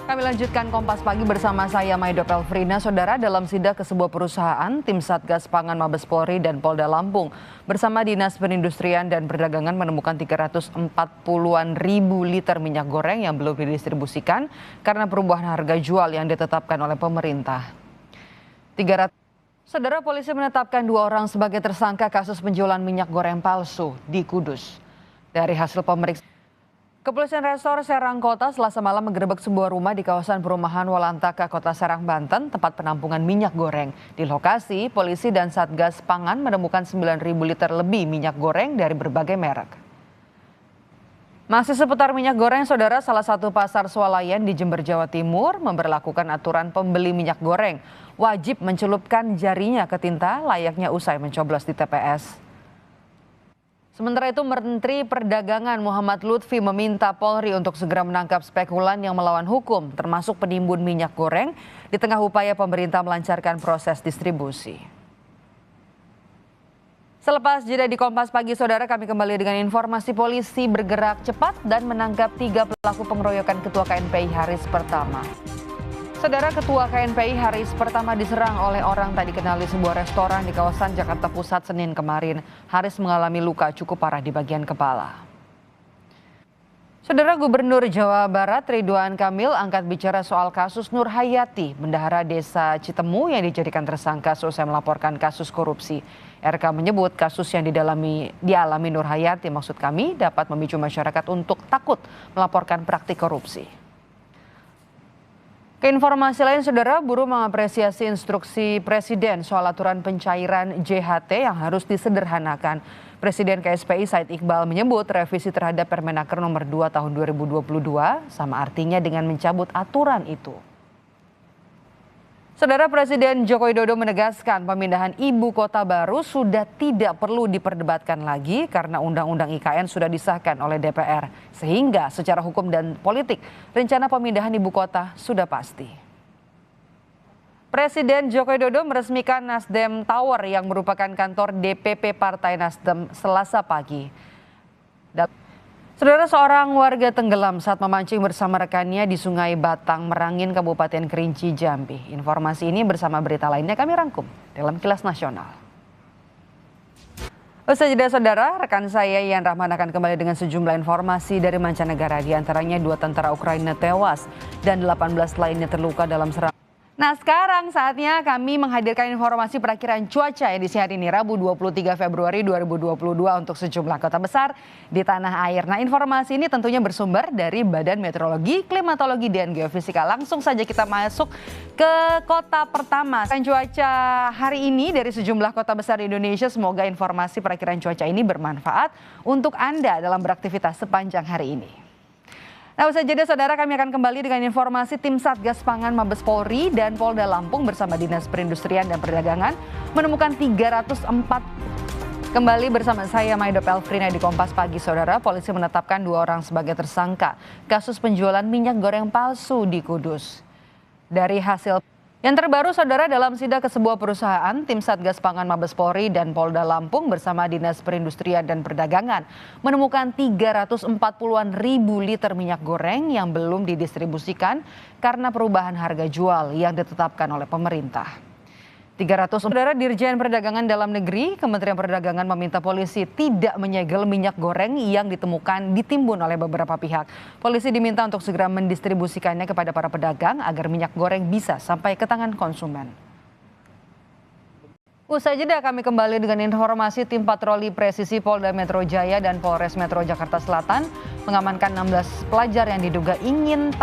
Kami lanjutkan Kompas Pagi bersama saya Maido Pelfrina. Saudara, dalam sidak ke sebuah perusahaan, tim Satgas Pangan Mabes Polri dan Polda Lampung bersama Dinas Perindustrian dan Perdagangan menemukan 340-an ribu liter minyak goreng yang belum didistribusikan karena perubahan harga jual yang ditetapkan oleh pemerintah. Saudara, polisi menetapkan 2 orang sebagai tersangka kasus penjualan minyak goreng palsu di Kudus. Dari hasil pemeriksaan, Kepolisian Resor Serang Kota Selasa malam menggerebek sebuah rumah di kawasan perumahan Walantaka, Kota Serang, Banten, tempat penampungan minyak goreng. Di lokasi, polisi dan Satgas Pangan menemukan 9.000 liter lebih minyak goreng dari berbagai merek. Masih seputar minyak goreng, saudara, salah satu pasar swalayan di Jember, Jawa Timur memberlakukan aturan pembeli minyak goreng wajib mencelupkan jarinya ke tinta layaknya usai mencoblos di TPS. Sementara itu, Menteri Perdagangan Muhammad Lutfi meminta Polri untuk segera menangkap spekulan yang melawan hukum, termasuk penimbun minyak goreng, di tengah upaya pemerintah melancarkan proses distribusi. Selepas jeda di Kompas Pagi, saudara, kami kembali dengan informasi polisi bergerak cepat dan menangkap 3 pelaku pengeroyokan Ketua KNPI Haris Pertama. Saudara, Ketua KNPI Haris Pertama diserang oleh orang tak dikenal di sebuah restoran di kawasan Jakarta Pusat Senin kemarin. Haris mengalami luka cukup parah di bagian kepala. Saudara, Gubernur Jawa Barat Ridwan Kamil angkat bicara soal kasus Nur Hayati, bendahara desa Citemu yang dijadikan tersangka selesai melaporkan kasus korupsi. RK menyebut kasus yang dialami Nur Hayati, maksud kami, dapat memicu masyarakat untuk takut melaporkan praktik korupsi. Keinformasi lain, saudara, buruh mengapresiasi instruksi Presiden soal aturan pencairan JHT yang harus disederhanakan. Presiden KSPI Said Iqbal menyebut revisi terhadap Permenaker nomor 2 tahun 2022 sama artinya dengan mencabut aturan itu. Saudara, Presiden Joko Widodo menegaskan pemindahan ibu kota baru sudah tidak perlu diperdebatkan lagi karena Undang-Undang IKN sudah disahkan oleh DPR. Sehingga secara hukum dan politik, rencana pemindahan ibu kota sudah pasti. Presiden Joko Widodo meresmikan Nasdem Tower yang merupakan kantor DPP Partai Nasdem Selasa pagi. Saudara, seorang warga tenggelam saat memancing bersama rekannya di Sungai Batang, Merangin, Kabupaten Kerinci, Jambi. Informasi ini bersama berita lainnya kami rangkum dalam Kilas Nasional. Usai jeda, saudara, rekan saya Yan Rahman akan kembali dengan sejumlah informasi dari mancanegara, di antaranya 2 tentara Ukraina tewas dan 18 lainnya terluka dalam serangan. Nah, sekarang saatnya kami menghadirkan informasi perakiran cuaca edisi hari ini, Rabu 23 Februari 2022 untuk sejumlah kota besar di tanah air. Nah, informasi ini tentunya bersumber dari Badan Meteorologi, Klimatologi, dan Geofisika. Langsung saja kita masuk ke kota pertama. Cuaca hari ini dari sejumlah kota besar di Indonesia, semoga informasi perakiran cuaca ini bermanfaat untuk Anda dalam beraktivitas sepanjang hari ini. Nah, usai jeda, saudara, kami akan kembali dengan informasi tim Satgas Pangan Mabes Polri dan Polda Lampung bersama Dinas Perindustrian dan Perdagangan menemukan 304. Kembali bersama saya Maido Pelfrina di Kompas Pagi, saudara. Polisi menetapkan 2 orang sebagai tersangka kasus penjualan minyak goreng palsu di Kudus. Dari hasil yang terbaru, saudara, dalam sidak ke sebuah perusahaan, tim Satgas Pangan Mabes Polri dan Polda Lampung bersama Dinas Perindustrian dan Perdagangan menemukan 340-an ribu liter minyak goreng yang belum didistribusikan karena perubahan harga jual yang ditetapkan oleh pemerintah. Saudara, Dirjen Perdagangan Dalam Negeri, Kementerian Perdagangan meminta polisi tidak menyegel minyak goreng yang ditimbun oleh beberapa pihak. Polisi diminta untuk segera mendistribusikannya kepada para pedagang agar minyak goreng bisa sampai ke tangan konsumen. Usai jeda, kami kembali dengan informasi tim patroli presisi Polda Metro Jaya dan Polres Metro Jakarta Selatan mengamankan 16 pelajar yang diduga ingin